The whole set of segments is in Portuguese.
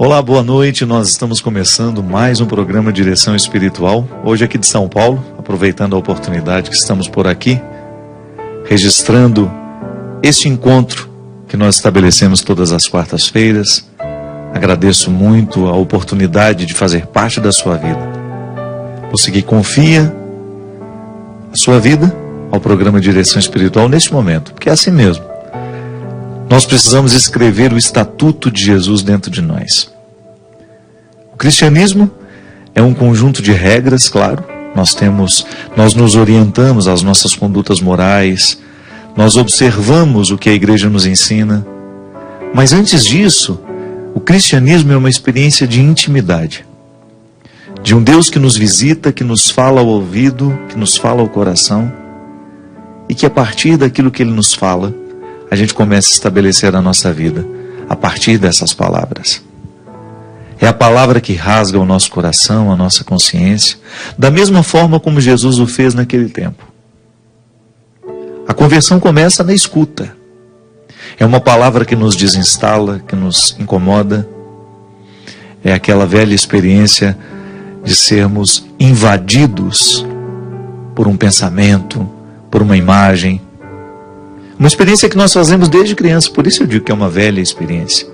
Olá, boa noite. Nós estamos começando mais um programa Direção Espiritual, hoje aqui de São Paulo, aproveitando a oportunidade que estamos por aqui, registrando este encontro que nós estabelecemos todas as quartas-feiras. Agradeço muito a oportunidade de fazer parte da sua vida. Você que confia a sua vida ao programa Direção Espiritual neste momento, porque é assim mesmo. Nós precisamos escrever o estatuto de Jesus dentro de nós. O cristianismo é um conjunto de regras, claro. Nós nos orientamos às nossas condutas morais, nós observamos o que a igreja nos ensina. Mas antes disso, o cristianismo é uma experiência de intimidade. De um Deus que nos visita, que nos fala ao ouvido, que nos fala ao coração, e que a partir daquilo que Ele nos fala, a gente começa a estabelecer a nossa vida a partir dessas palavras. É a palavra que rasga o nosso coração, a nossa consciência, da mesma forma como Jesus o fez naquele tempo. A conversão começa na escuta. É uma palavra que nos desinstala, que nos incomoda. É aquela velha experiência de sermos invadidos por um pensamento, por uma imagem. Uma experiência que nós fazemos desde criança, por isso eu digo que é uma velha experiência.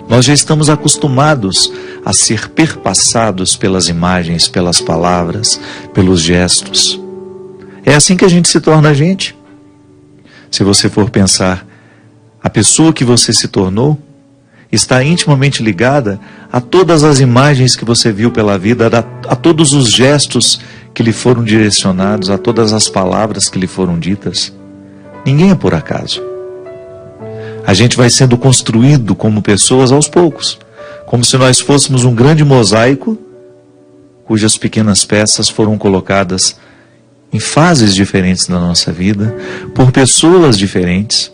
Nós já estamos acostumados a ser perpassados pelas imagens, pelas palavras, pelos gestos. É assim que a gente se torna a gente. Se você for pensar, a pessoa que você se tornou está intimamente ligada a todas as imagens que você viu pela vida, a todos os gestos que lhe foram direcionados, a todas as palavras que lhe foram ditas. Ninguém é por acaso. A gente vai sendo construído como pessoas aos poucos, como se nós fôssemos um grande mosaico, cujas pequenas peças foram colocadas em fases diferentes da nossa vida, por pessoas diferentes,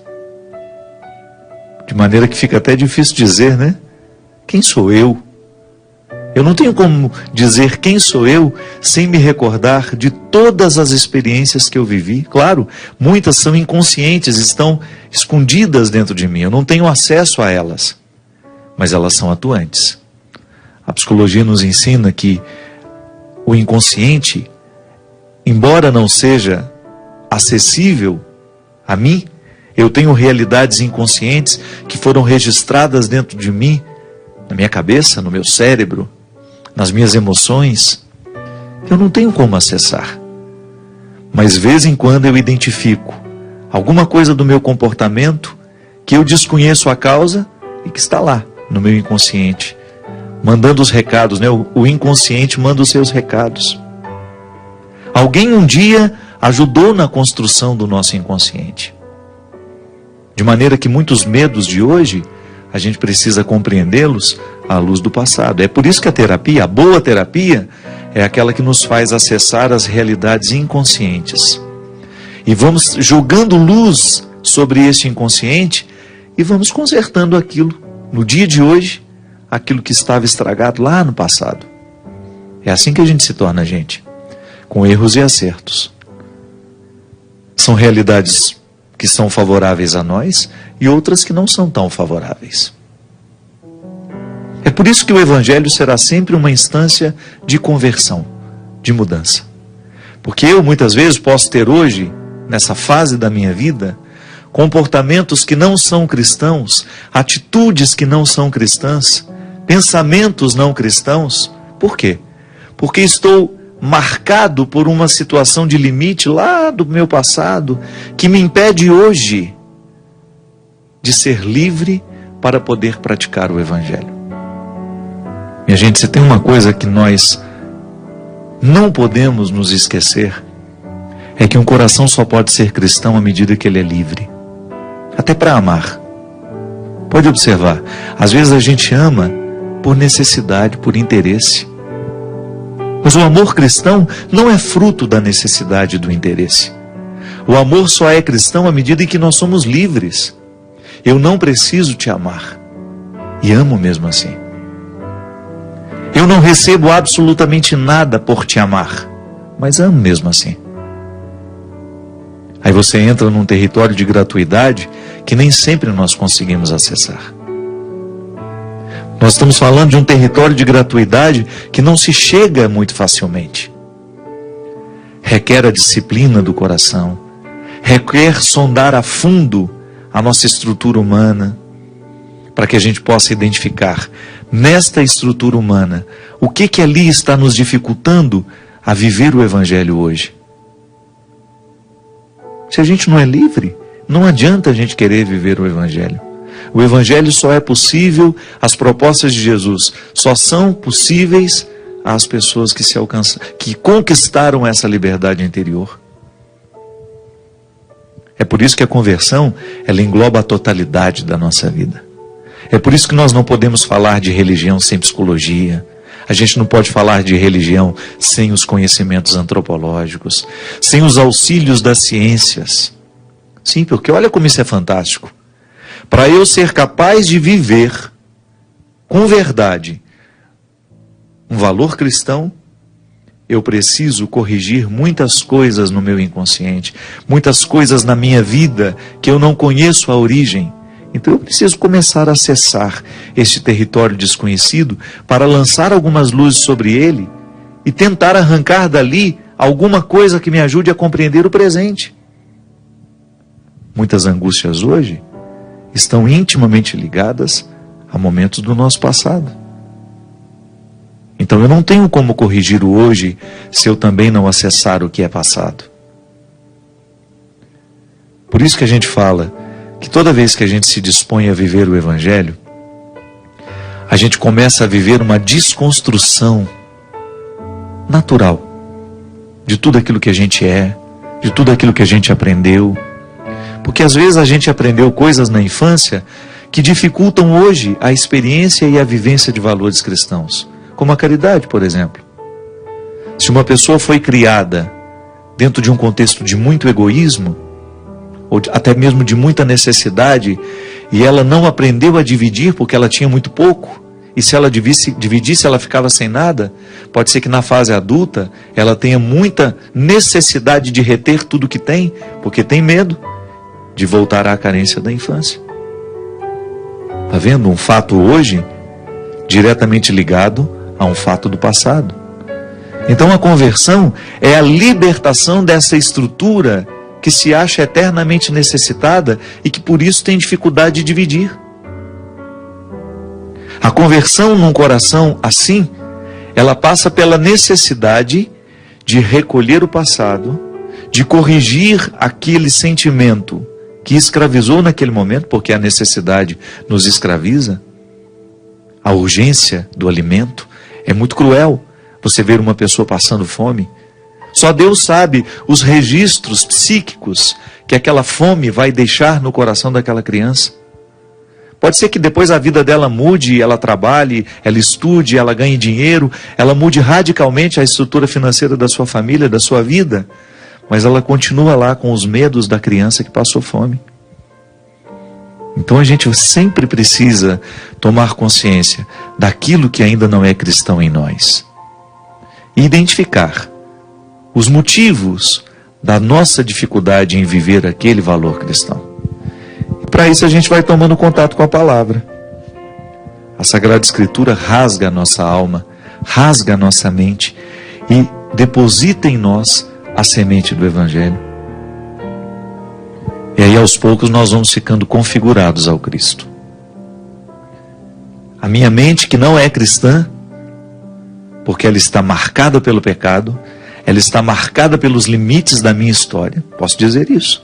de maneira que fica até difícil dizer, né? Quem sou eu? Eu não tenho como dizer quem sou eu sem me recordar de todas as experiências que eu vivi. Claro, muitas são inconscientes, estão escondidas dentro de mim. Eu não tenho acesso a elas, mas elas são atuantes. A psicologia nos ensina que o inconsciente, embora não seja acessível a mim, eu tenho realidades inconscientes que foram registradas dentro de mim, na minha cabeça, no meu cérebro, nas minhas emoções, eu não tenho como acessar. Mas de vez em quando eu identifico alguma coisa do meu comportamento que eu desconheço a causa e que está lá no meu inconsciente, mandando os recados, né? O inconsciente manda os seus recados. Alguém um dia ajudou na construção do nosso inconsciente. De maneira que muitos medos de hoje, a gente precisa compreendê-los à luz do passado. É por isso que a terapia, a boa terapia, é aquela que nos faz acessar as realidades inconscientes. E vamos jogando luz sobre esse inconsciente e vamos consertando aquilo, no dia de hoje, aquilo que estava estragado lá no passado. É assim que a gente se torna gente, com erros e acertos. São realidades que são favoráveis a nós e outras que não são tão favoráveis. É por isso que o Evangelho será sempre uma instância de conversão, de mudança. Porque eu muitas vezes posso ter hoje, nessa fase da minha vida, comportamentos que não são cristãos, atitudes que não são cristãs, pensamentos não cristãos. Por quê? Porque estou marcado por uma situação de limite lá do meu passado, que me impede hoje de ser livre para poder praticar o Evangelho. Minha gente, se tem uma coisa que nós não podemos nos esquecer, é que um coração só pode ser cristão à medida que ele é livre. Até para amar. Pode observar, às vezes a gente ama por necessidade, por interesse. Mas o amor cristão não é fruto da necessidade e do interesse. O amor só é cristão à medida em que nós somos livres. Eu não preciso te amar. E amo mesmo assim. Eu não recebo absolutamente nada por te amar. Mas amo mesmo assim. Aí você entra num território de gratuidade que nem sempre nós conseguimos acessar. Nós estamos falando de um território de gratuidade que não se chega muito facilmente. Requer a disciplina do coração, requer sondar a fundo a nossa estrutura humana, para que a gente possa identificar nesta estrutura humana o que ali está nos dificultando a viver o Evangelho hoje. Se a gente não é livre, não adianta a gente querer viver o Evangelho. O Evangelho só é possível, as propostas de Jesus só são possíveis às pessoas que se alcançam, que conquistaram essa liberdade interior. É por isso que a conversão, ela engloba a totalidade da nossa vida. É por isso que nós não podemos falar de religião sem psicologia. A gente não pode falar de religião sem os conhecimentos antropológicos, sem os auxílios das ciências. Sim, porque olha como isso é fantástico. Para eu ser capaz de viver com verdade um valor cristão, eu preciso corrigir muitas coisas no meu inconsciente, muitas coisas na minha vida que eu não conheço a origem. Então eu preciso começar a acessar este território desconhecido para lançar algumas luzes sobre ele e tentar arrancar dali alguma coisa que me ajude a compreender o presente. Muitas angústias hoje estão intimamente ligadas a momentos do nosso passado. Então eu não tenho como corrigir o hoje se eu também não acessar o que é passado. Por isso que a gente fala que toda vez que a gente se dispõe a viver o Evangelho, a gente começa a viver uma desconstrução natural de tudo aquilo que a gente é, de tudo aquilo que a gente aprendeu. Porque às vezes a gente aprendeu coisas na infância que dificultam hoje a experiência e a vivência de valores cristãos, como a caridade, por exemplo. Se uma pessoa foi criada dentro de um contexto de muito egoísmo, ou até mesmo de muita necessidade, e ela não aprendeu a dividir porque ela tinha muito pouco, e se ela dividisse ela ficava sem nada, pode ser que na fase adulta ela tenha muita necessidade de reter tudo que tem, porque tem medo de voltar à carência da infância. Está vendo? Um fato hoje diretamente ligado a um fato do passado. Então a conversão é a libertação dessa estrutura que se acha eternamente necessitada e que por isso tem dificuldade de dividir. A conversão num coração assim, ela passa pela necessidade de recolher o passado, de corrigir aquele sentimento que escravizou naquele momento, porque a necessidade nos escraviza. A urgência do alimento é muito cruel. Você ver uma pessoa passando fome, só Deus sabe os registros psíquicos que aquela fome vai deixar no coração daquela criança. Pode ser que depois a vida dela mude, ela trabalhe, ela estude, ela ganhe dinheiro, ela mude radicalmente a estrutura financeira da sua família, da sua vida, mas ela continua lá com os medos da criança que passou fome. Então a gente sempre precisa tomar consciência daquilo que ainda não é cristão em nós e identificar os motivos da nossa dificuldade em viver aquele valor cristão. E para isso a gente vai tomando contato com a palavra. A Sagrada Escritura rasga a nossa alma, rasga a nossa mente e deposita em nós a semente do Evangelho. E aí aos poucos nós vamos ficando configurados ao Cristo. A minha mente, que não é cristã, porque ela está marcada pelo pecado, ela está marcada pelos limites da minha história. Posso dizer isso.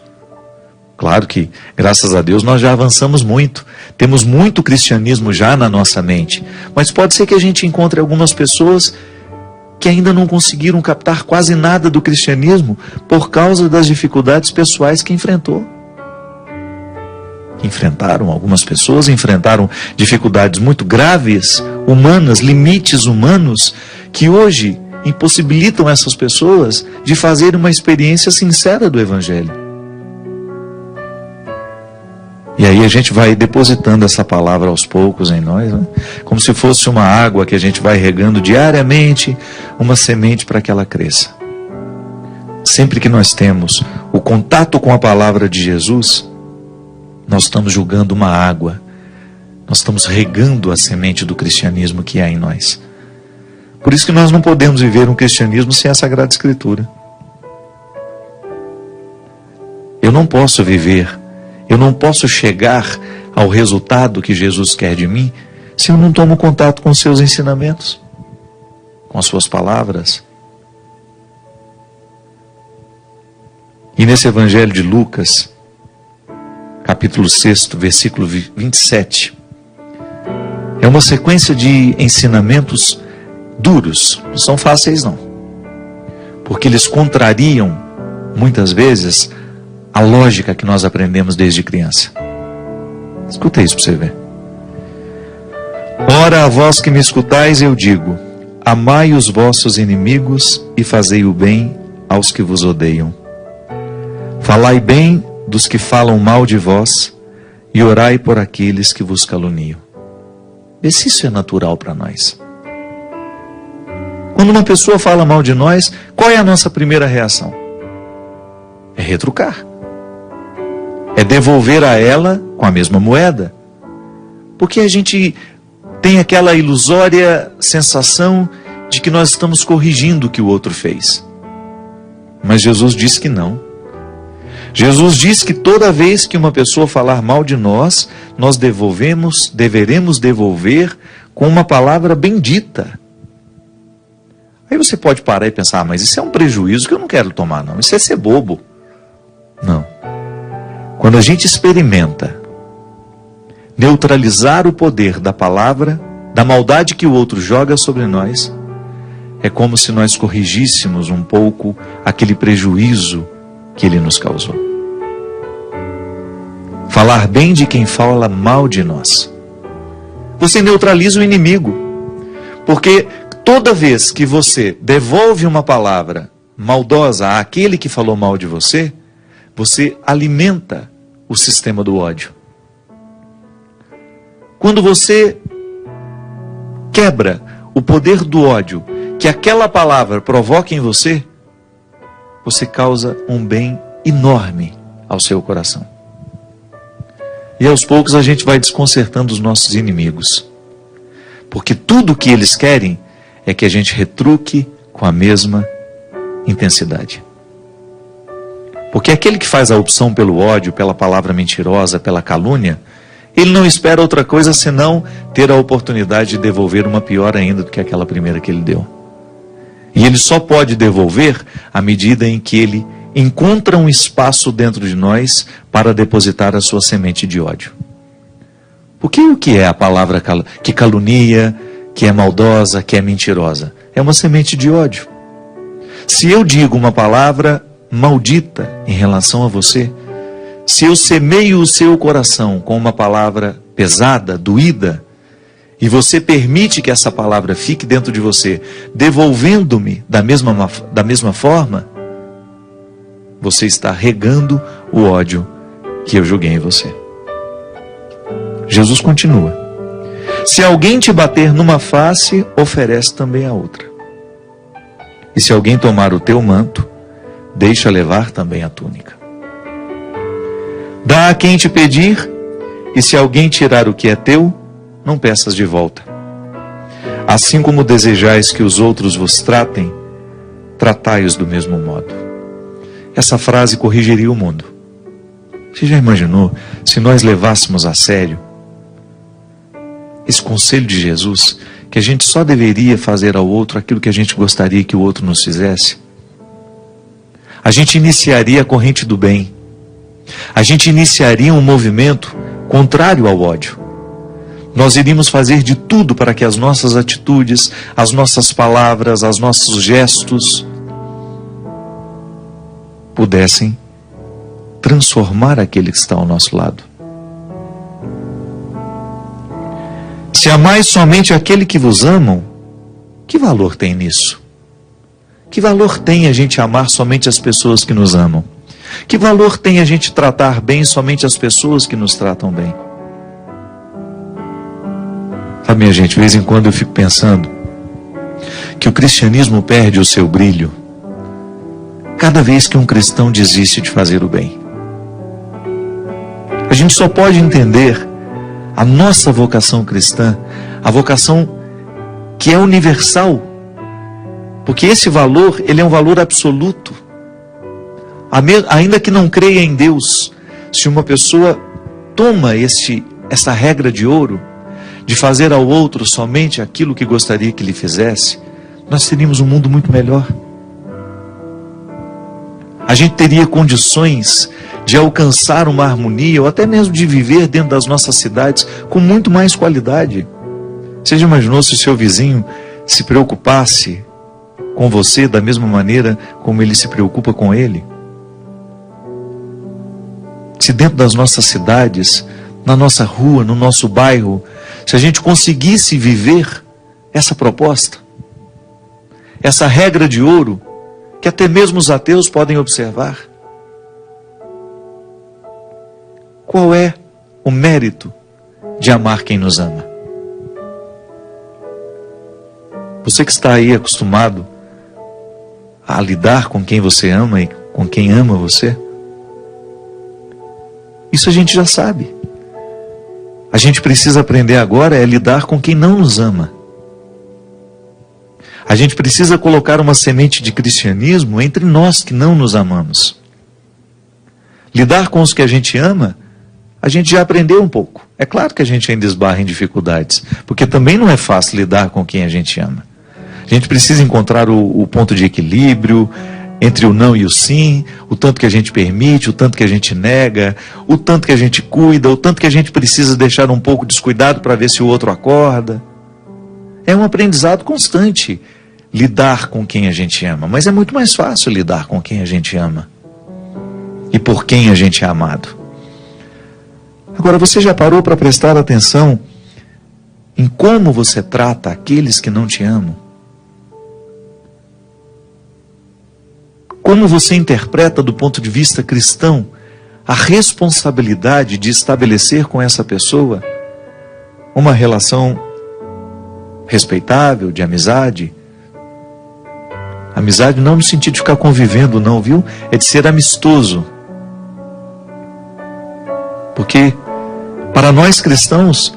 Claro que, graças a Deus, nós já avançamos muito. Temos muito cristianismo já na nossa mente. Mas pode ser que a gente encontre algumas pessoas que ainda não conseguiram captar quase nada do cristianismo por causa das dificuldades pessoais que enfrentou. Algumas pessoas enfrentaram dificuldades muito graves, humanas, limites humanos, que hoje impossibilitam essas pessoas de fazer uma experiência sincera do Evangelho. E aí a gente vai depositando essa palavra aos poucos em nós, né? Como se fosse uma água que a gente vai regando diariamente, uma semente para que ela cresça. Sempre que nós temos o contato com a palavra de Jesus, nós estamos julgando uma água nós estamos regando a semente do cristianismo que há em nós. Por isso que nós não podemos viver um cristianismo sem a Sagrada Escritura. Eu não posso viver, eu não posso chegar ao resultado que Jesus quer de mim se eu não tomo contato com os seus ensinamentos, com as suas palavras. E nesse Evangelho de Lucas, capítulo 6, versículo 27, é uma sequência de ensinamentos duros, não são fáceis não, porque eles contrariam, muitas vezes, a lógica que nós aprendemos desde criança. Escuta isso para você ver. Ora, a vós que me escutais, eu digo, amai os vossos inimigos e fazei o bem aos que vos odeiam. Falai bem dos que falam mal de vós e orai por aqueles que vos caluniam. Vê se isso é natural para nós. Quando uma pessoa fala mal de nós, qual é a nossa primeira reação? É retrucar. É devolver a ela com a mesma moeda. Porque a gente tem aquela ilusória sensação de que nós estamos corrigindo o que o outro fez. Mas Jesus diz que não. Jesus diz que toda vez que uma pessoa falar mal de nós, nós deveremos devolver com uma palavra bendita. Aí você pode parar e pensar, mas isso é um prejuízo que eu não quero tomar não, isso é ser bobo. Não. Quando a gente experimenta neutralizar o poder da palavra, da maldade que o outro joga sobre nós, é como se nós corrigíssemos um pouco aquele prejuízo que ele nos causou. Falar bem de quem fala mal de nós. Você neutraliza o inimigo, porque toda vez que você devolve uma palavra maldosa àquele que falou mal de você, você alimenta o sistema do ódio. Quando você quebra o poder do ódio que aquela palavra provoca em você, você causa um bem enorme ao seu coração. E aos poucos a gente vai desconcertando os nossos inimigos. Porque tudo o que eles querem é que a gente retruque com a mesma intensidade. Porque aquele que faz a opção pelo ódio, pela palavra mentirosa, pela calúnia, ele não espera outra coisa senão ter a oportunidade de devolver uma pior ainda do que aquela primeira que ele deu. E ele só pode devolver à medida em que ele encontra um espaço dentro de nós para depositar a sua semente de ódio. Porque o que é a palavra que calunia, que é maldosa, que é mentirosa? É uma semente de ódio. Se eu digo uma palavra maldita em relação a você, se eu semeio o seu coração com uma palavra pesada, doída, e você permite que essa palavra fique dentro de você, devolvendo-me da mesma forma, você está regando o ódio que eu joguei em você. Jesus continua. Se alguém te bater numa face, oferece também a outra. E se alguém tomar o teu manto, deixa levar também a túnica. Dá a quem te pedir, e se alguém tirar o que é teu, não peças de volta. Assim como desejais que os outros vos tratem, tratai-os do mesmo modo. Essa frase corrigiria o mundo. Você já imaginou se nós levássemos a sério esse conselho de Jesus, que a gente só deveria fazer ao outro aquilo que a gente gostaria que o outro nos fizesse? A gente iniciaria a corrente do bem. A gente iniciaria um movimento contrário ao ódio. Nós iríamos fazer de tudo para que as nossas atitudes, as nossas palavras, os nossos gestos pudessem transformar aquele que está ao nosso lado. Se amais somente aquele que vos amam, que valor tem nisso? Que valor tem a gente amar somente as pessoas que nos amam? Que valor tem a gente tratar bem somente as pessoas que nos tratam bem? Sabe, minha gente, de vez em quando eu fico pensando que o cristianismo perde o seu brilho cada vez que um cristão desiste de fazer o bem. A gente só pode entender a nossa vocação cristã, a vocação que é universal, porque esse valor, ele é um valor absoluto. Ainda que não creia em Deus, se uma pessoa toma essa regra de ouro, de fazer ao outro somente aquilo que gostaria que lhe fizesse, nós teríamos um mundo muito melhor. A gente teria condições de alcançar uma harmonia, ou até mesmo de viver dentro das nossas cidades com muito mais qualidade. Você já imaginou se o seu vizinho se preocupasse com você da mesma maneira como ele se preocupa com ele? Se dentro das nossas cidades, na nossa rua, no nosso bairro, se a gente conseguisse viver essa proposta, essa regra de ouro, que até mesmo os ateus podem observar. Qual é o mérito de amar quem nos ama? Você que está aí acostumado a lidar com quem você ama e com quem ama você, isso a gente já sabe. A gente precisa aprender agora a lidar com quem não nos ama. A gente precisa colocar uma semente de cristianismo entre nós que não nos amamos. Lidar com os que a gente ama, a gente já aprendeu um pouco. É claro que a gente ainda esbarra em dificuldades, porque também não é fácil lidar com quem a gente ama. A gente precisa encontrar o ponto de equilíbrio entre o não e o sim, o tanto que a gente permite, o tanto que a gente nega, o tanto que a gente cuida, o tanto que a gente precisa deixar um pouco descuidado para ver se o outro acorda. É um aprendizado constante lidar com quem a gente ama, mas é muito mais fácil lidar com quem a gente ama e por quem a gente é amado. Agora, você já parou para prestar atenção em como você trata aqueles que não te amam? Como você interpreta do ponto de vista cristão a responsabilidade de estabelecer com essa pessoa uma relação respeitável, de amizade? Amizade não no sentido de ficar convivendo, não, viu? É de ser amistoso. Porque, para nós cristãos,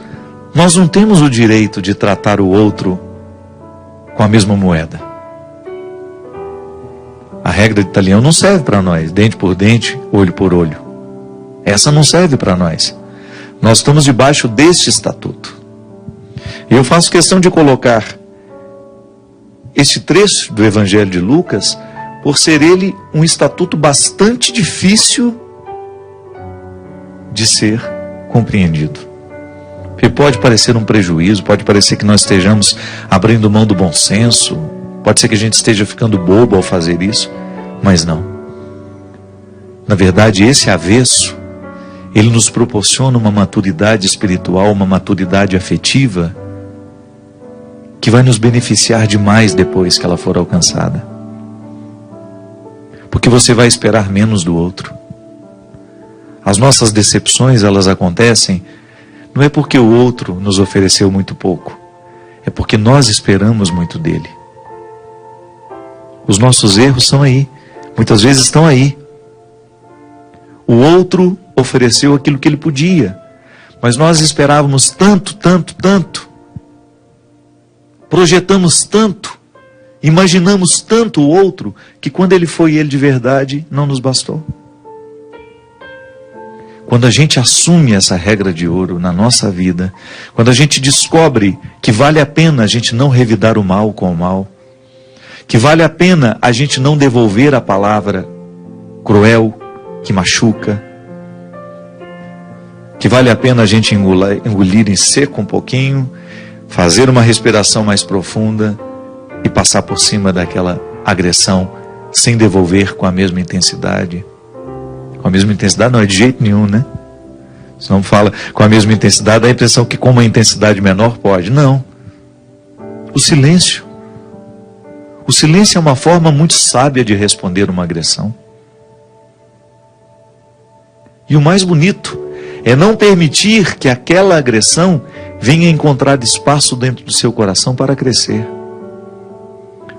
nós não temos o direito de tratar o outro com a mesma moeda. A regra de Italião não serve para nós, dente por dente, olho por olho. Essa não serve para nós. Nós estamos debaixo deste estatuto. E eu faço questão de colocar este trecho do Evangelho de Lucas, por ser ele um estatuto bastante difícil de ser compreendido. Porque pode parecer um prejuízo, pode parecer que nós estejamos abrindo mão do bom senso, pode ser que a gente esteja ficando bobo ao fazer isso, mas não. Na verdade, esse avesso, ele nos proporciona uma maturidade espiritual, uma maturidade afetiva, que vai nos beneficiar demais depois que ela for alcançada. Porque você vai esperar menos do outro. As nossas decepções, elas acontecem, não é porque o outro nos ofereceu muito pouco, é porque nós esperamos muito dele. Os nossos erros são aí, muitas vezes estão aí. O outro ofereceu aquilo que ele podia, mas nós esperávamos tanto, tanto, tanto, projetamos tanto, imaginamos tanto o outro, que quando ele foi ele de verdade, não nos bastou. Quando a gente assume essa regra de ouro na nossa vida, quando a gente descobre que vale a pena a gente não revidar o mal com o mal, que vale a pena a gente não devolver a palavra cruel, que machuca, que vale a pena a gente engolir em seco um pouquinho, fazer uma respiração mais profunda e passar por cima daquela agressão sem devolver com a mesma intensidade. Com a mesma intensidade não é de jeito nenhum, né? Se não fala com a mesma intensidade, dá a impressão que com uma intensidade menor pode. Não. O silêncio. O silêncio é uma forma muito sábia de responder uma agressão. E o mais bonito é não permitir que aquela agressão venha encontrar espaço dentro do seu coração para crescer.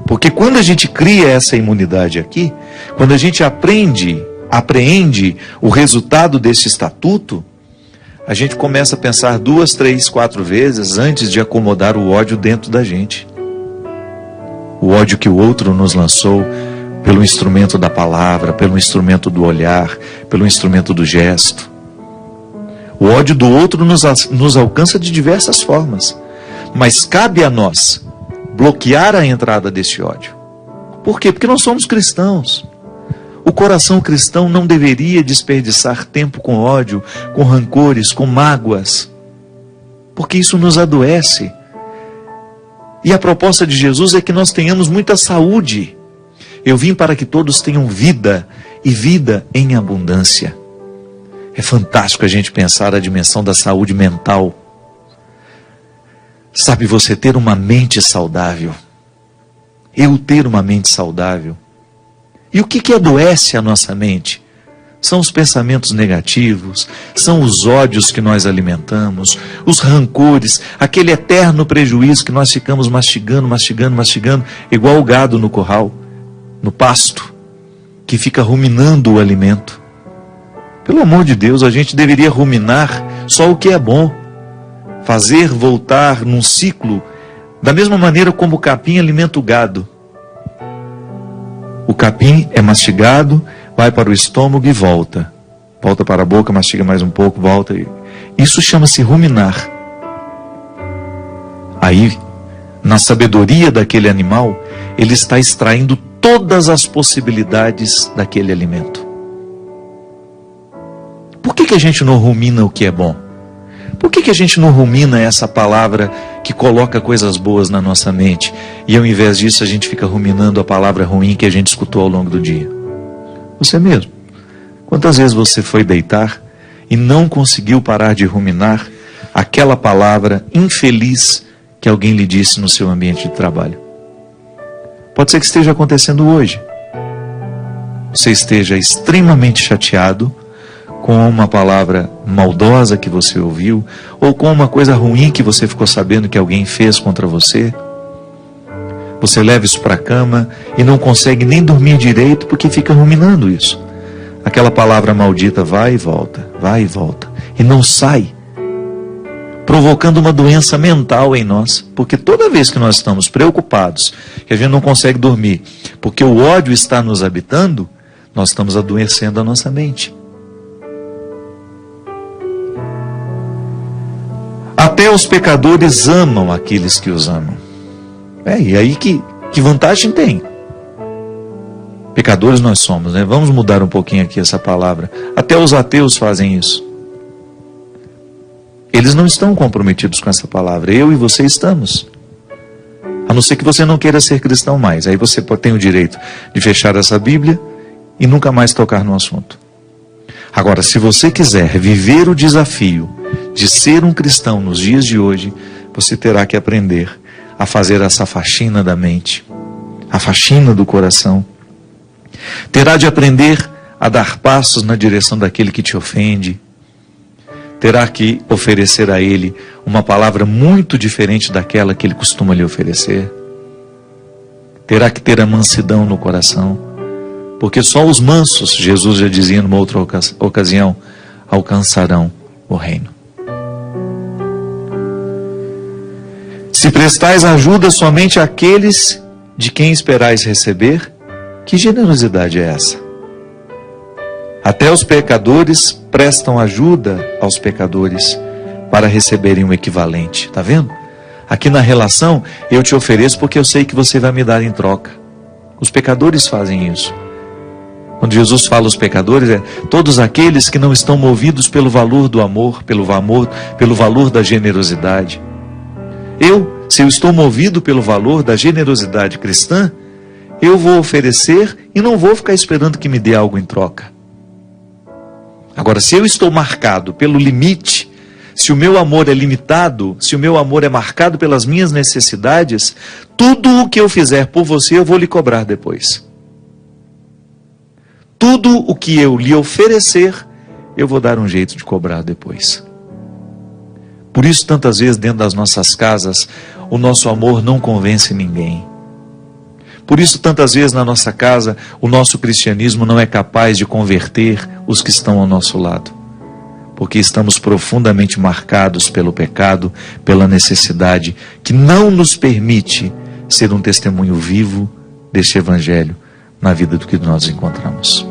Porque quando a gente cria essa imunidade aqui, quando a gente apreende o resultado desse estatuto, a gente começa a pensar 2, 3, 4 vezes antes de acomodar o ódio dentro da gente. O ódio que o outro nos lançou pelo instrumento da palavra, pelo instrumento do olhar, pelo instrumento do gesto. O ódio do outro nos alcança de diversas formas, mas cabe a nós bloquear a entrada desse ódio. Por quê? Porque nós somos cristãos. O coração cristão não deveria desperdiçar tempo com ódio, com rancores, com mágoas, porque isso nos adoece. E a proposta de Jesus é que nós tenhamos muita saúde. Eu vim para que todos tenham vida, e vida em abundância. É fantástico a gente pensar a dimensão da saúde mental. Sabe, você ter uma mente saudável. Eu ter uma mente saudável. E o que adoece a nossa mente? São os pensamentos negativos, são os ódios que nós alimentamos, os rancores, aquele eterno prejuízo que nós ficamos mastigando, igual o gado no curral, no pasto, que fica ruminando o alimento. Pelo amor de Deus, a gente deveria ruminar só o que é bom, fazer voltar num ciclo, da mesma maneira como o capim alimenta o gado. O capim é mastigado, vai para o estômago e volta. Volta para a boca, mastiga mais um pouco, volta. Isso chama-se ruminar. Aí, na sabedoria daquele animal, ele está extraindo todas as possibilidades daquele alimento. Por que a gente não rumina o que é bom? Por que a gente não rumina essa palavra que coloca coisas boas na nossa mente? E ao invés disso a gente fica ruminando a palavra ruim que a gente escutou ao longo do dia. Você mesmo. Quantas vezes você foi deitar e não conseguiu parar de ruminar aquela palavra infeliz que alguém lhe disse no seu ambiente de trabalho? Pode ser que esteja acontecendo hoje. Você esteja extremamente chateado com uma palavra maldosa que você ouviu, ou com uma coisa ruim que você ficou sabendo que alguém fez contra você. Você leva isso para a cama e não consegue nem dormir direito porque fica ruminando isso. Aquela palavra maldita vai e volta, e não sai, provocando uma doença mental em nós, porque toda vez que nós estamos preocupados, que a gente não consegue dormir, porque o ódio está nos habitando, nós estamos adoecendo a nossa mente. Até os pecadores amam aqueles que os amam. E aí que vantagem tem? Pecadores nós somos, né? Vamos mudar um pouquinho aqui essa palavra. Até os ateus fazem isso. Eles não estão comprometidos com essa palavra. Eu e você estamos. A não ser que você não queira ser cristão mais. Aí você tem o direito de fechar essa Bíblia e nunca mais tocar no assunto. Agora, se você quiser viver o desafio de ser um cristão nos dias de hoje, você terá que aprender a fazer essa faxina da mente, a faxina do coração. Terá de aprender a dar passos na direção daquele que te ofende. Terá que oferecer a ele uma palavra muito diferente daquela que ele costuma lhe oferecer. Terá que ter a mansidão no coração, porque só os mansos, Jesus já dizia numa outra ocasião, alcançarão o reino. Se prestais ajuda somente àqueles de quem esperais receber, que generosidade é essa? Até os pecadores prestam ajuda aos pecadores para receberem um equivalente. Está vendo? Aqui na relação, eu te ofereço porque eu sei que você vai me dar em troca. Os pecadores fazem isso. Quando Jesus fala aos pecadores, é todos aqueles que não estão movidos pelo valor do amor, pelo valor da generosidade. Se eu estou movido pelo valor da generosidade cristã, eu vou oferecer e não vou ficar esperando que me dê algo em troca. Agora, se eu estou marcado pelo limite, se o meu amor é limitado, se o meu amor é marcado pelas minhas necessidades, tudo o que eu fizer por você, eu vou lhe cobrar depois. Tudo o que eu lhe oferecer, eu vou dar um jeito de cobrar depois. Por isso, tantas vezes dentro das nossas casas, o nosso amor não convence ninguém. Por isso, tantas vezes na nossa casa, o nosso cristianismo não é capaz de converter os que estão ao nosso lado. porque estamos profundamente marcados pelo pecado, pela necessidade que não nos permite ser um testemunho vivo deste Evangelho na vida do que nós encontramos.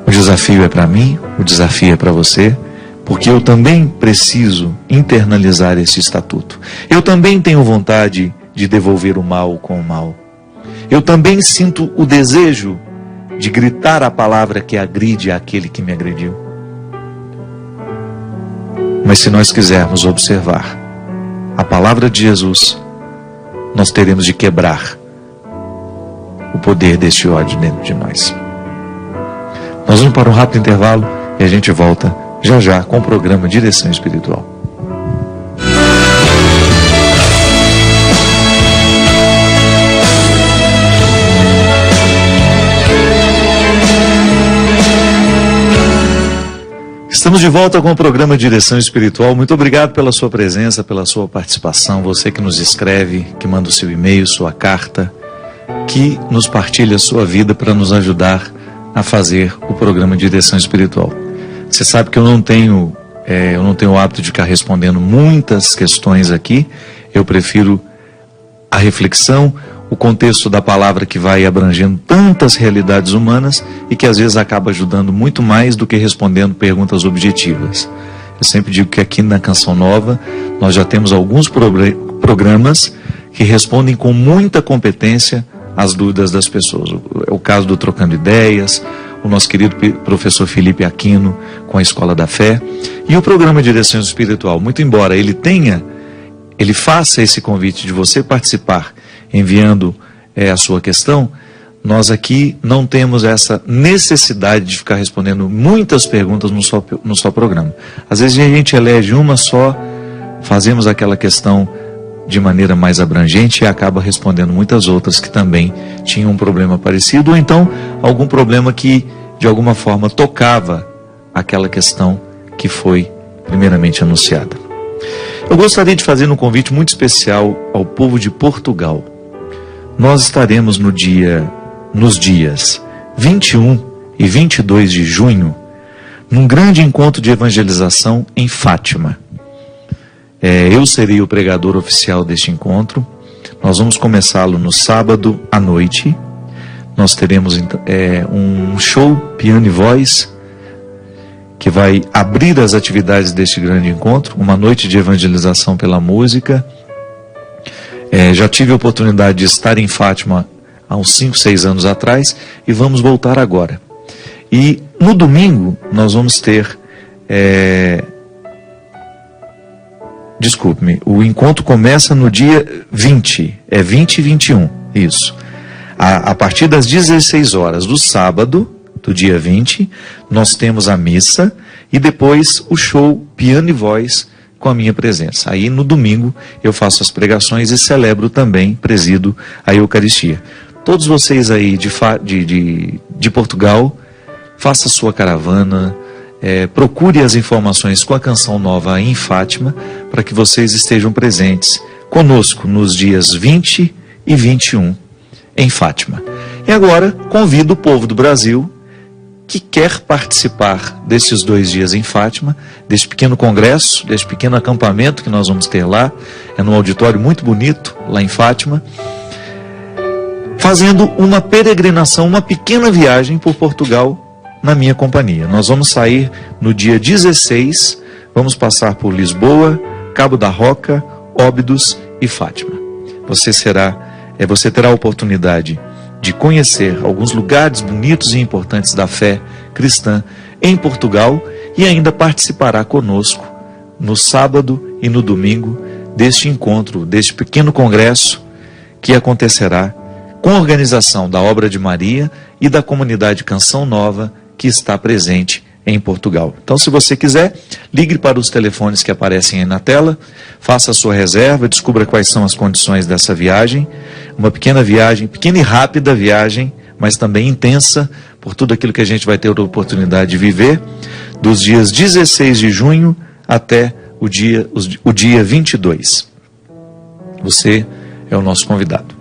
O desafio é para mim, o desafio é para você, porque eu também preciso internalizar esse estatuto. Eu também tenho vontade de devolver o mal com o mal. Eu também sinto o desejo de gritar a palavra que agride aquele que me agrediu. Mas se nós quisermos observar a palavra de Jesus, nós teremos de quebrar o poder deste ódio dentro de nós. Nós vamos para um rápido intervalo e a gente volta já já com o programa Direção Espiritual. Estamos de volta com o programa Direção Espiritual. Muito obrigado pela sua presença, pela sua participação. Você que nos escreve, que manda o seu e-mail, sua carta, que nos partilha a sua vida para nos ajudar a fazer o programa Direção Espiritual. Você sabe que eu não tenho o hábito de ficar respondendo muitas questões aqui. Eu prefiro a reflexão, o contexto da palavra que vai abrangendo tantas realidades humanas e que às vezes acaba ajudando muito mais do que respondendo perguntas objetivas. Eu sempre digo que aqui na Canção Nova nós já temos alguns programas que respondem com muita competência às dúvidas das pessoas. É o caso do Trocando Ideias, o nosso querido professor Felipe Aquino com a Escola da Fé e o programa Direção Espiritual. Muito embora ele faça esse convite de você participar enviando a sua questão, nós aqui não temos essa necessidade de ficar respondendo muitas perguntas no só programa. Às vezes a gente elege uma só, fazemos aquela questão de maneira mais abrangente e acaba respondendo muitas outras que também tinham um problema parecido, ou então algum problema que de alguma forma tocava aquela questão que foi primeiramente anunciada. Eu gostaria de fazer um convite muito especial ao povo de Portugal. Nós estaremos nos dias 21 e 22 de junho, num grande encontro de evangelização em Fátima. Eu serei o pregador oficial deste encontro. Nós vamos começá-lo no sábado à noite. Nós teremos um show, piano e voz, que vai abrir as atividades deste grande encontro, uma noite de evangelização pela música. Já tive a oportunidade de estar em Fátima há uns 5, 6 anos atrás e vamos voltar agora. E no domingo nós vamos ter... Desculpe-me, o encontro começa no dia 20, 20 e 21, isso. A partir das 16 horas do sábado, do dia 20, nós temos a missa e depois o show Piano e Voz com a minha presença. Aí no domingo eu faço as pregações e celebro também, presido a Eucaristia. Todos vocês aí de Portugal, faça sua caravana, procure as informações com a Canção Nova em Fátima, para que vocês estejam presentes conosco nos dias 20 e 21 em Fátima. E agora convido o povo do Brasil que quer participar desses 2 dias em Fátima, desse pequeno congresso, desse pequeno acampamento que nós vamos ter lá, num auditório muito bonito lá em Fátima, fazendo uma peregrinação, uma pequena viagem por Portugal na minha companhia. Nós vamos sair no dia 16, vamos passar por Lisboa, Cabo da Roca, Óbidos e Fátima. Você terá a oportunidade de conhecer alguns lugares bonitos e importantes da fé cristã em Portugal e ainda participará conosco no sábado e no domingo deste encontro, deste pequeno congresso que acontecerá com a organização da Obra de Maria e da comunidade Canção Nova que está presente em Portugal. Então, se você quiser, ligue para os telefones que aparecem aí na tela, faça a sua reserva, descubra quais são as condições dessa viagem. Uma pequena viagem, pequena e rápida viagem, mas também intensa, por tudo aquilo que a gente vai ter a oportunidade de viver, dos dias 16 de junho até o dia 22. Você é o nosso convidado.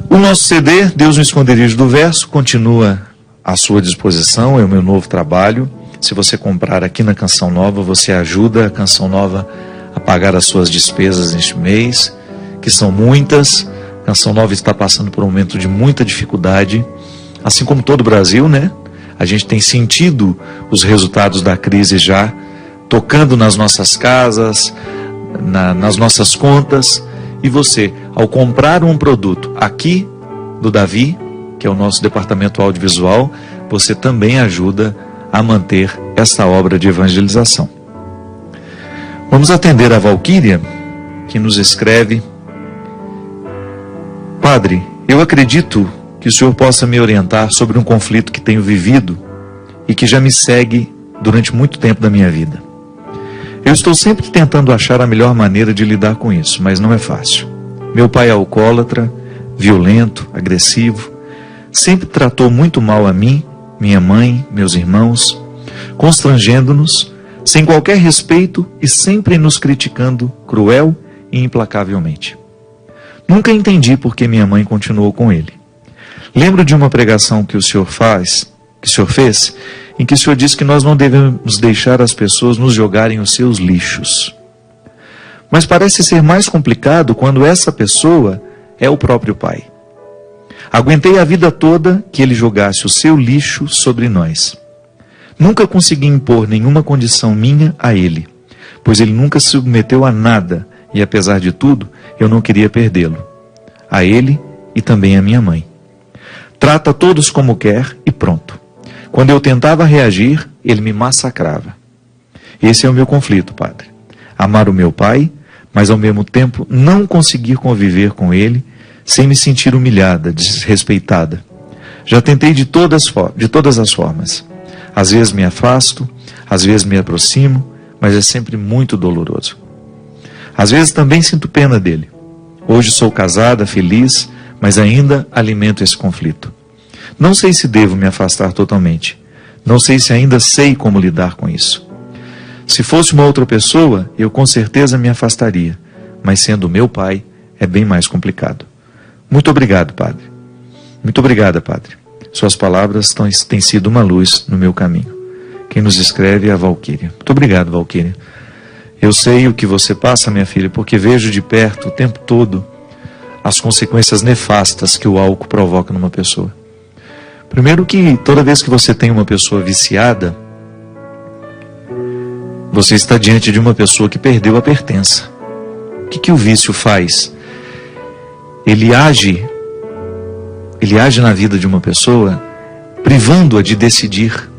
O nosso CD, Deus no Esconderijo do Verso, continua à sua disposição, é o meu novo trabalho. Se você comprar aqui na Canção Nova, você ajuda a Canção Nova a pagar as suas despesas neste mês, que são muitas. A Canção Nova está passando por um momento de muita dificuldade, assim como todo o Brasil, né? A gente tem sentido os resultados da crise já, tocando nas nossas casas, nas nossas contas. E você, ao comprar um produto aqui do Davi, que é o nosso departamento audiovisual, você também ajuda a manter esta obra de evangelização. Vamos atender a Valquíria, que nos escreve: Padre, eu acredito que o senhor possa me orientar sobre um conflito que tenho vivido e que já me segue durante muito tempo da minha vida. Eu estou sempre tentando achar a melhor maneira de lidar com isso, mas não é fácil. Meu pai é alcoólatra, violento, agressivo, sempre tratou muito mal a mim, minha mãe, meus irmãos, constrangendo-nos, sem qualquer respeito e sempre nos criticando cruel e implacavelmente. Nunca entendi por que minha mãe continuou com ele. Lembro de uma pregação que o senhor fez, em que o senhor disse que nós não devemos deixar as pessoas nos jogarem os seus lixos. Mas parece ser mais complicado quando essa pessoa é o próprio pai. Aguentei a vida toda que ele jogasse o seu lixo sobre nós. Nunca consegui impor nenhuma condição minha a ele, pois ele nunca se submeteu a nada e, apesar de tudo, eu não queria perdê-lo. A ele e também a minha mãe. Trata todos como quer e pronto. Quando eu tentava reagir, ele me massacrava. Esse é o meu conflito, padre. Amar o meu pai, mas ao mesmo tempo não conseguir conviver com ele sem me sentir humilhada, desrespeitada. Já tentei de todas as formas. Às vezes me afasto, às vezes me aproximo, mas é sempre muito doloroso. Às vezes também sinto pena dele. Hoje sou casada, feliz, mas ainda alimento esse conflito. Não sei se devo me afastar totalmente. Não sei se ainda sei como lidar com isso. Se fosse uma outra pessoa, eu com certeza me afastaria. Mas sendo meu pai, é bem mais complicado. Muito obrigado, padre. Muito obrigada, padre. Suas palavras têm sido uma luz no meu caminho. Quem nos escreve é a Valquíria. Muito obrigado, Valquíria. Eu sei o que você passa, minha filha, porque vejo de perto o tempo todo as consequências nefastas que o álcool provoca numa pessoa. Primeiro que toda vez que você tem uma pessoa viciada, você está diante de uma pessoa que perdeu a pertença. O que o vício faz? Ele age na vida de uma pessoa, privando-a de decidir,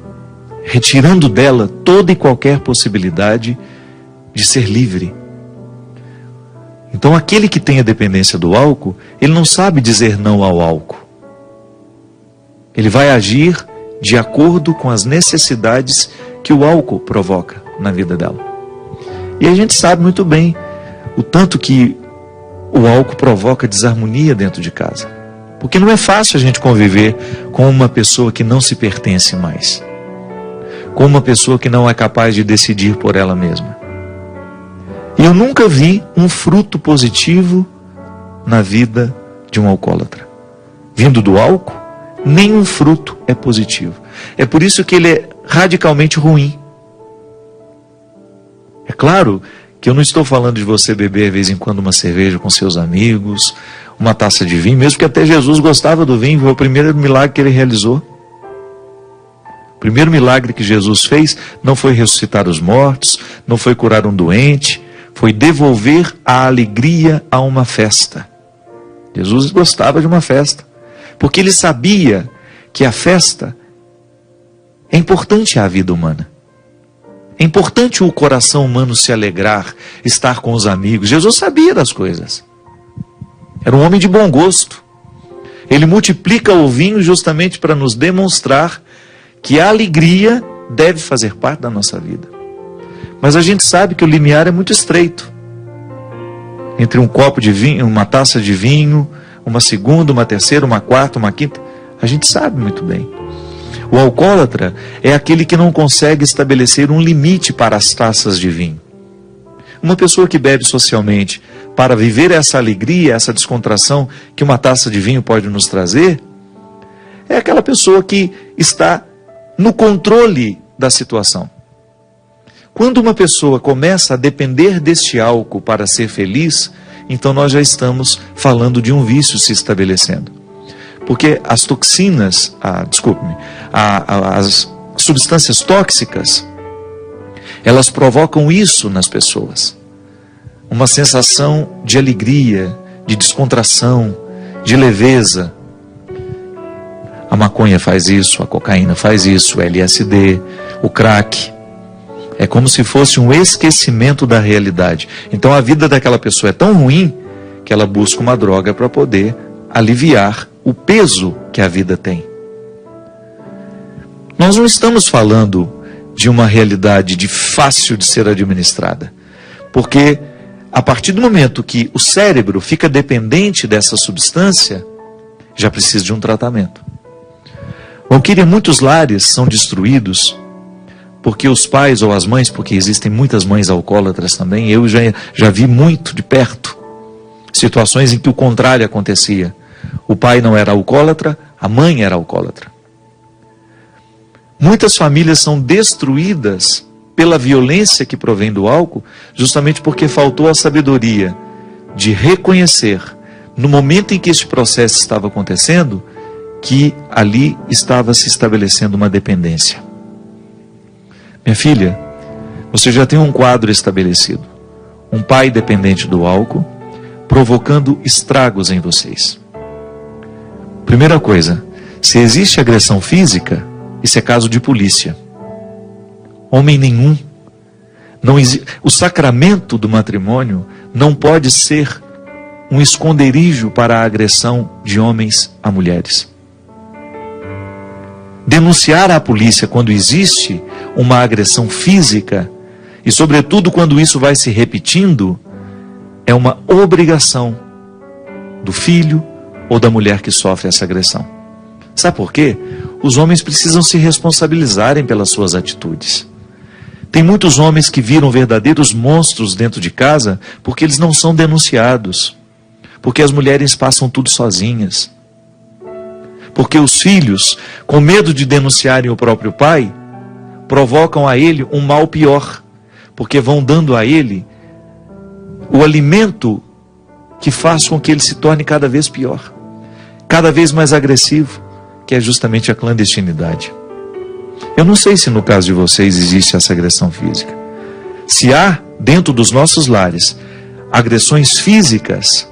retirando dela toda e qualquer possibilidade de ser livre. Então aquele que tem a dependência do álcool, ele não sabe dizer não ao álcool. Ele vai agir de acordo com as necessidades que o álcool provoca na vida dela. E a gente sabe muito bem o tanto que o álcool provoca desarmonia dentro de casa. Porque não é fácil a gente conviver com uma pessoa que não se pertence mais. Com uma pessoa que não é capaz de decidir por ela mesma. E eu nunca vi um fruto positivo na vida de um alcoólatra. Vindo do álcool, nenhum fruto é positivo. É por isso que ele é radicalmente ruim. É claro que eu não estou falando de você beber de vez em quando uma cerveja com seus amigos, uma taça de vinho, mesmo que até Jesus gostava do vinho, foi o primeiro milagre que ele realizou. O primeiro milagre que Jesus fez não foi ressuscitar os mortos, não foi curar um doente, foi devolver a alegria a uma festa. Jesus gostava de uma festa, porque ele sabia que a festa é importante à vida humana. É importante o coração humano se alegrar, estar com os amigos. Jesus sabia das coisas. Era um homem de bom gosto. Ele multiplica o vinho justamente para nos demonstrar que a alegria deve fazer parte da nossa vida. Mas a gente sabe que o limiar é muito estreito. Entre um copo de vinho, uma taça de vinho, uma segunda, uma terceira, uma quarta, uma quinta, a gente sabe muito bem. O alcoólatra é aquele que não consegue estabelecer um limite para as taças de vinho. Uma pessoa que bebe socialmente para viver essa alegria, essa descontração que uma taça de vinho pode nos trazer, é aquela pessoa que está no controle da situação. Quando uma pessoa começa a depender deste álcool para ser feliz, então nós já estamos falando de um vício se estabelecendo. Porque as toxinas, as substâncias tóxicas, elas provocam isso nas pessoas. Uma sensação de alegria, de descontração, de leveza. A maconha faz isso, a cocaína faz isso, o LSD, o crack. É como se fosse um esquecimento da realidade. Então a vida daquela pessoa é tão ruim que ela busca uma droga para poder aliviar o peso que a vida tem. Nós não estamos falando de uma realidade fácil de ser administrada. Porque a partir do momento que o cérebro fica dependente dessa substância, já precisa de um tratamento. Valquíria, muitos lares são destruídos porque os pais ou as mães, porque existem muitas mães alcoólatras também, eu já vi muito de perto situações em que o contrário acontecia. O pai não era alcoólatra, a mãe era alcoólatra. Muitas famílias são destruídas pela violência que provém do álcool, justamente porque faltou a sabedoria de reconhecer, no momento em que este processo estava acontecendo, que ali estava se estabelecendo uma dependência. Minha filha, você já tem um quadro estabelecido. Um pai dependente do álcool, provocando estragos em vocês. Primeira coisa, se existe agressão física, isso é caso de polícia. Homem nenhum. O sacramento do matrimônio não pode ser um esconderijo para a agressão de homens a mulheres. Denunciar à polícia quando existe uma agressão física, e sobretudo quando isso vai se repetindo, é uma obrigação do filho ou da mulher que sofre essa agressão. Sabe por quê? Os homens precisam se responsabilizarem pelas suas atitudes. Tem muitos homens que viram verdadeiros monstros dentro de casa porque eles não são denunciados. Porque as mulheres passam tudo sozinhas. Porque os filhos, com medo de denunciarem o próprio pai, provocam a ele um mal pior. Porque vão dando a ele o alimento que faz com que ele se torne cada vez pior. Cada vez mais agressivo, que é justamente a clandestinidade. Eu não sei se no caso de vocês existe essa agressão física. Se há, dentro dos nossos lares, agressões físicas,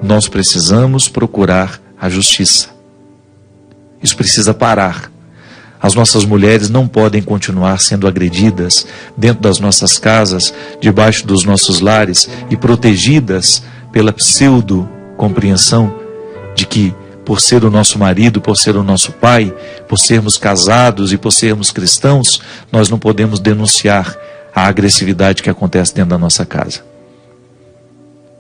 nós precisamos procurar a justiça. Isso precisa parar. As nossas mulheres não podem continuar sendo agredidas dentro das nossas casas, debaixo dos nossos lares e protegidas pela pseudo-compreensão de que, por ser o nosso marido, por ser o nosso pai, por sermos casados e por sermos cristãos, nós não podemos denunciar a agressividade que acontece dentro da nossa casa.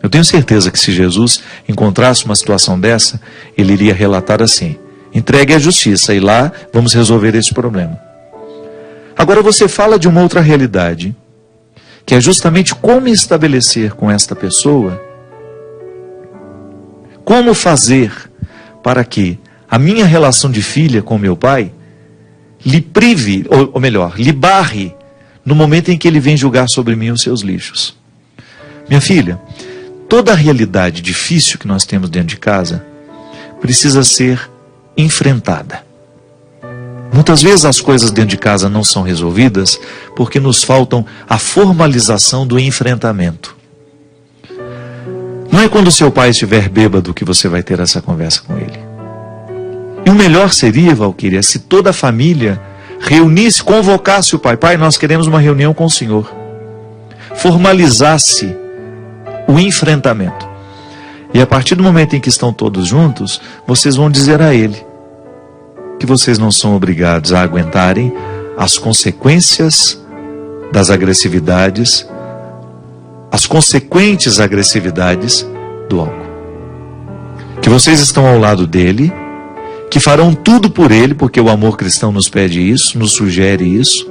Eu tenho certeza que se Jesus encontrasse uma situação dessa, ele iria relatar assim: entregue à justiça e lá vamos resolver esse problema. Agora você fala de uma outra realidade, que é justamente como estabelecer com esta pessoa, como fazer para que a minha relação de filha com meu pai lhe prive, ou melhor, lhe barre no momento em que ele vem julgar sobre mim os seus lixos. Minha filha, toda a realidade difícil que nós temos dentro de casa precisa ser enfrentada. Muitas vezes as coisas dentro de casa não são resolvidas porque nos faltam a formalização do enfrentamento. Não é quando seu pai estiver bêbado que você vai ter essa conversa com ele. E o melhor seria, Valquíria, se toda a família reunisse, convocasse o pai. Pai, nós queremos uma reunião com o senhor. Formalizasse o enfrentamento. E a partir do momento em que estão todos juntos, vocês vão dizer a ele que vocês não são obrigados a aguentarem as consequências das agressividades, as consequentes agressividades do álcool. Que vocês estão ao lado dele, que farão tudo por ele, porque o amor cristão nos pede isso, nos sugere isso,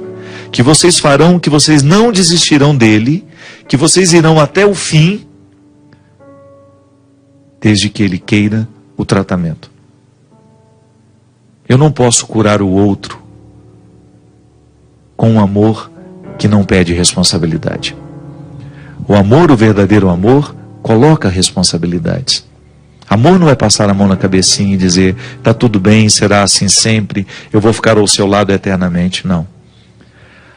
que vocês farão, que vocês não desistirão dele, que vocês irão até o fim, desde que ele queira o tratamento. Eu não posso curar o outro com um amor que não pede responsabilidade. O amor, o verdadeiro amor, coloca responsabilidades. Amor não é passar a mão na cabecinha e dizer, tá tudo bem, será assim sempre, eu vou ficar ao seu lado eternamente. Não.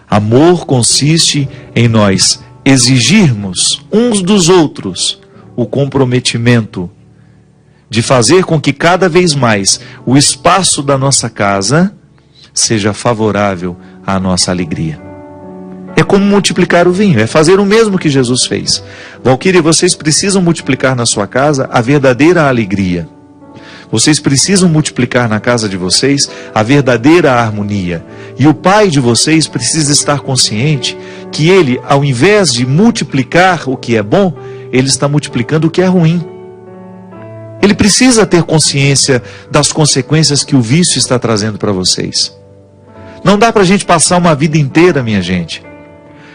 Amor consiste em nós exigirmos uns dos outros o comprometimento de fazer com que cada vez mais o espaço da nossa casa seja favorável à nossa alegria. É como multiplicar o vinho, é fazer o mesmo que Jesus fez. Valquíria, vocês precisam multiplicar na sua casa a verdadeira alegria. Vocês precisam multiplicar na casa de vocês a verdadeira harmonia. E o pai de vocês precisa estar consciente que ele, ao invés de multiplicar o que é bom, ele está multiplicando o que é ruim. Ele precisa ter consciência das consequências que o vício está trazendo para vocês. Não dá para a gente passar uma vida inteira, minha gente,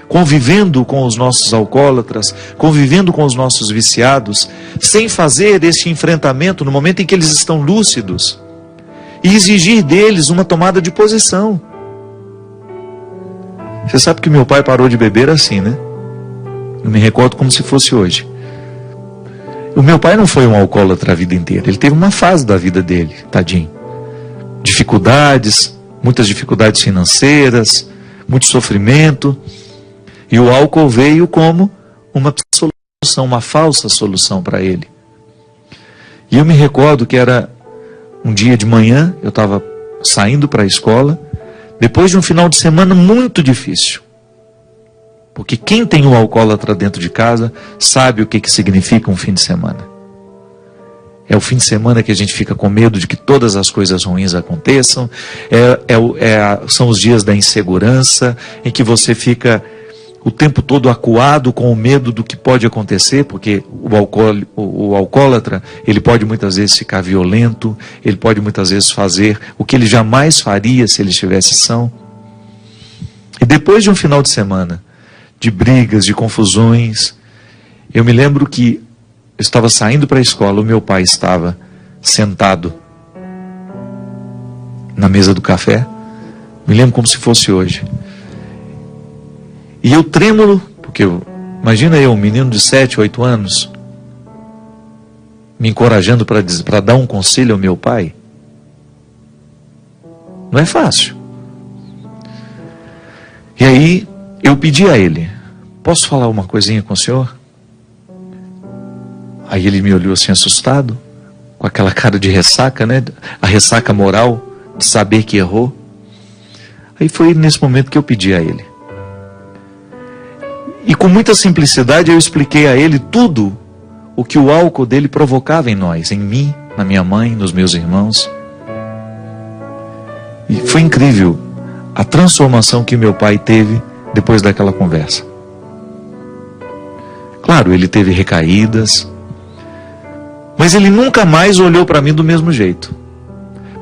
convivendo com os nossos alcoólatras, convivendo com os nossos viciados, sem fazer este enfrentamento no momento em que eles estão lúcidos e exigir deles uma tomada de posição. Você sabe que meu pai parou de beber assim, né? Eu me recordo como se fosse hoje. O meu pai não foi um alcoólatra a vida inteira, ele teve uma fase da vida dele, tadinho. Dificuldades, muitas dificuldades financeiras, muito sofrimento. E o álcool veio como uma solução, uma falsa solução para ele. E eu me recordo que era um dia de manhã, eu estava saindo para a escola, depois de um final de semana muito difícil. Porque quem tem o alcoólatra dentro de casa sabe o que significa um fim de semana. É o fim de semana que a gente fica com medo de que todas as coisas ruins aconteçam. São os dias da insegurança, em que você fica o tempo todo acuado com o medo do que pode acontecer, porque o alcoólatra, ele pode muitas vezes ficar violento, ele pode muitas vezes fazer o que ele jamais faria se ele estivesse são. E depois de um final de semana, de brigas, de confusões, eu me lembro que eu estava saindo para a escola, o meu pai estava sentado na mesa do café, me lembro como se fosse hoje. E eu trêmulo, porque imagina eu, um menino de 7, 8 anos, me encorajando para dar um conselho ao meu pai. Não é fácil. E aí eu pedi a ele, posso falar uma coisinha com o senhor? Aí ele me olhou assim assustado, com aquela cara de ressaca, né? A ressaca moral, de saber que errou. Aí foi nesse momento que eu pedi a ele. E com muita simplicidade eu expliquei a ele tudo o que o álcool dele provocava em nós, em mim, na minha mãe, nos meus irmãos. E foi incrível a transformação que meu pai teve depois daquela conversa. Claro, ele teve recaídas, mas ele nunca mais olhou para mim do mesmo jeito.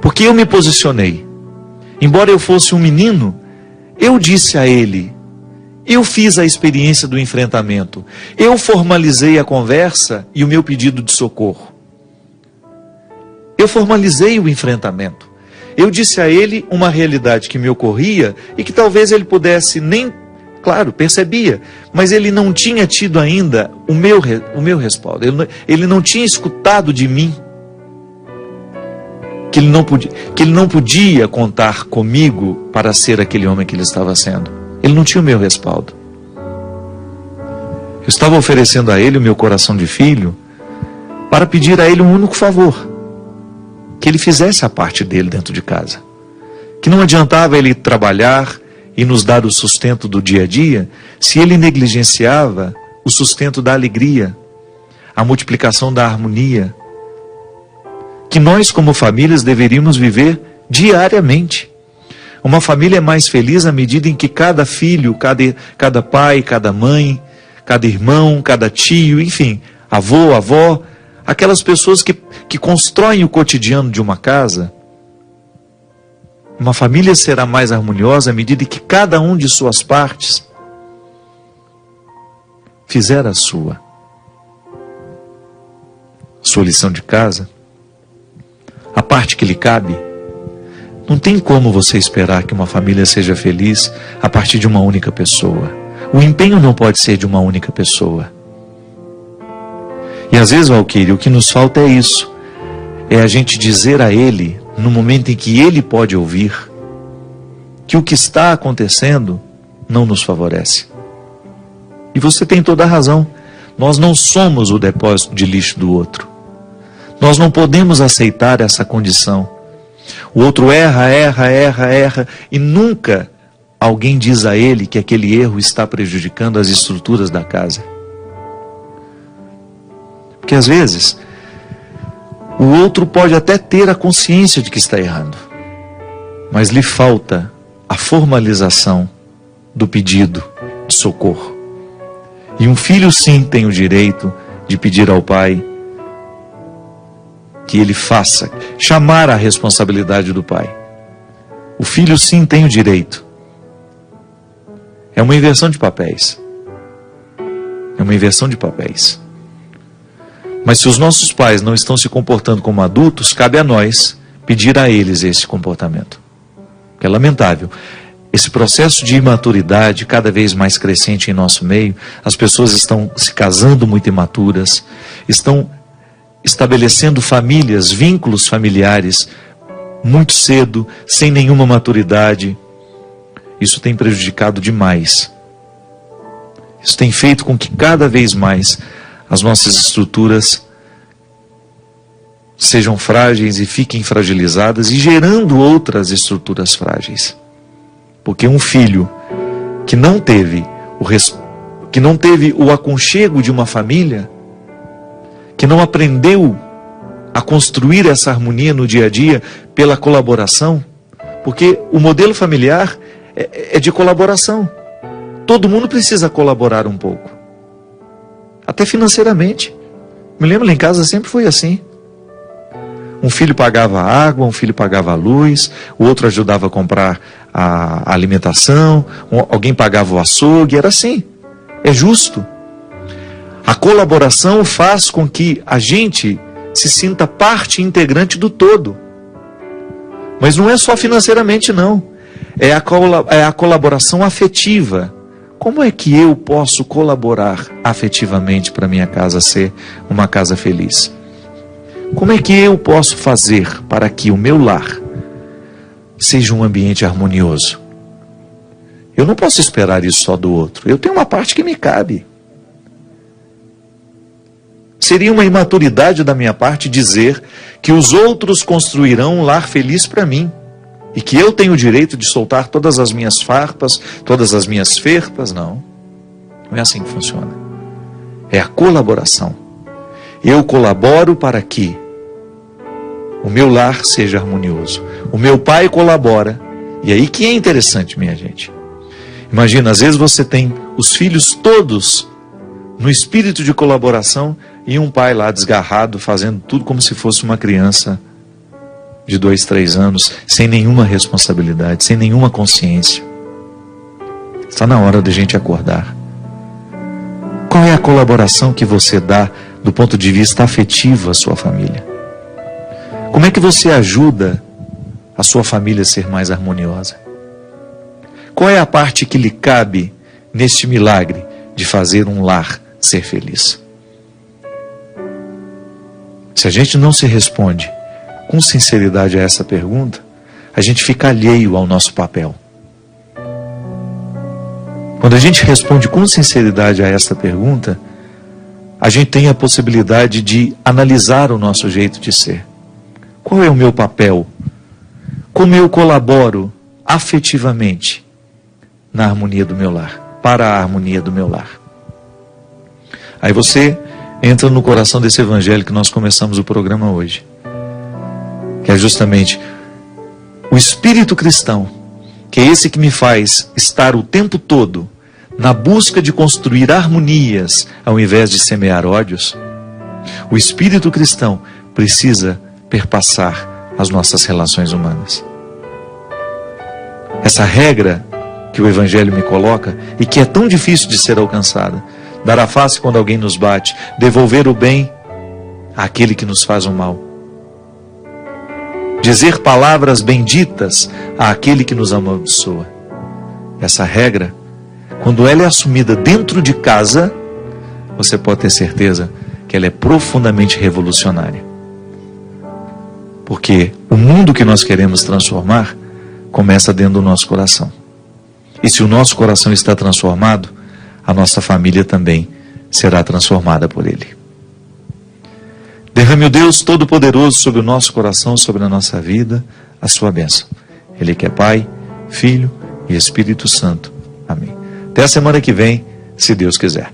Porque eu me posicionei. Embora eu fosse um menino, eu disse a ele, eu fiz a experiência do enfrentamento. Eu formalizei a conversa e o meu pedido de socorro. Eu formalizei o enfrentamento. Eu disse a ele uma realidade que me ocorria e que talvez ele pudesse nem, claro, percebia, mas ele não tinha tido ainda o meu respaldo. Ele não tinha escutado de mim que ele não podia contar comigo para ser aquele homem que ele estava sendo. Ele não tinha o meu respaldo. Eu estava oferecendo a ele o meu coração de filho para pedir a ele um único favor: que ele fizesse a parte dele dentro de casa. Que não adiantava ele trabalhar e nos dar o sustento do dia a dia se ele negligenciava o sustento da alegria, a multiplicação da harmonia, que nós como famílias deveríamos viver diariamente. Uma família é mais feliz à medida em que cada filho, cada pai, cada mãe, cada irmão, cada tio, enfim, avô, avó, aquelas pessoas que constroem o cotidiano de uma casa. Uma família será mais harmoniosa à medida que cada um de suas partes fizer a sua lição de casa, a parte que lhe cabe, Não tem como você esperar que uma família seja feliz a partir de uma única pessoa. O empenho não pode ser de uma única pessoa. E às vezes, Valquíria, o que nos falta é isso. É a gente dizer a Ele, no momento em que Ele pode ouvir, que o que está acontecendo não nos favorece. E você tem toda a razão. Nós não somos o depósito de lixo do outro. Nós não podemos aceitar essa condição. O outro erra e nunca alguém diz a ele que aquele erro está prejudicando as estruturas da casa. Porque às vezes o outro pode até ter a consciência de que está errando, mas lhe falta a formalização do pedido de socorro. E um filho sim tem o direito de pedir ao pai que ele faça, chamar a responsabilidade do pai. O filho sim tem o direito. É uma inversão de papéis. É uma inversão de papéis. Mas se os nossos pais não estão se comportando como adultos, cabe a nós pedir a eles esse comportamento. É lamentável. Esse processo de imaturidade cada vez mais crescente em nosso meio, as pessoas estão se casando muito imaturas, estão estabelecendo famílias, vínculos familiares muito cedo, sem nenhuma maturidade. Isso tem prejudicado demais. Isso tem feito com que cada vez mais as nossas estruturas sejam frágeis e fiquem fragilizadas e gerando outras estruturas frágeis. Porque um filho que não teve o aconchego de uma família, que não aprendeu a construir essa harmonia no dia a dia pela colaboração, porque o modelo familiar é de colaboração. Todo mundo precisa colaborar um pouco. Até financeiramente. Me lembro, lá em casa sempre foi assim. Um filho pagava a água, um filho pagava a luz, o outro ajudava a comprar a alimentação, alguém pagava o açougue, era assim. É justo. A colaboração faz com que a gente se sinta parte integrante do todo. Mas não é só financeiramente, não. É a colaboração afetiva. Como é que eu posso colaborar afetivamente para minha casa ser uma casa feliz? Como é que eu posso fazer para que o meu lar seja um ambiente harmonioso? Eu não posso esperar isso só do outro. Eu tenho uma parte que me cabe. Seria uma imaturidade da minha parte dizer que os outros construirão um lar feliz para mim. E que eu tenho o direito de soltar todas as minhas farpas, todas as minhas ferpas. Não. Não é assim que funciona. É a colaboração. Eu colaboro para que o meu lar seja harmonioso. O meu pai colabora. E aí que é interessante, minha gente. Imagina, às vezes você tem os filhos todos no espírito de colaboração e um pai lá desgarrado, fazendo tudo como se fosse uma criança de 2, 3 anos, sem nenhuma responsabilidade, sem nenhuma consciência. Está na hora de a gente acordar. Qual é a colaboração que você dá do ponto de vista afetivo à sua família? Como é que você ajuda a sua família a ser mais harmoniosa? Qual é a parte que lhe cabe neste milagre de fazer um lar ser feliz? Se a gente não se responde com sinceridade a essa pergunta, a gente fica alheio ao nosso papel. Quando a gente responde com sinceridade a essa pergunta, a gente tem a possibilidade de analisar o nosso jeito de ser. Qual é o meu papel? Como eu colaboro afetivamente na harmonia do meu lar, para a harmonia do meu lar? Aí você entra no coração desse evangelho que nós começamos o programa hoje. Que é justamente o espírito cristão, que é esse que me faz estar o tempo todo na busca de construir harmonias ao invés de semear ódios. O espírito cristão precisa perpassar as nossas relações humanas. Essa regra que o evangelho me coloca e que é tão difícil de ser alcançada: dar a face quando alguém nos bate, devolver o bem àquele que nos faz o mal. dizer palavras benditas àquele que nos amaldiçoa. Essa regra, quando ela é assumida dentro de casa, você pode ter certeza que ela é profundamente revolucionária. Porque o mundo que nós queremos transformar começa dentro do nosso coração. E se o nosso coração está transformado, a nossa família também será transformada por ele. Derrame o Deus Todo-Poderoso sobre o nosso coração, sobre a nossa vida, a sua bênção. Ele que é Pai, Filho e Espírito Santo. Amém. Até a semana que vem, se Deus quiser.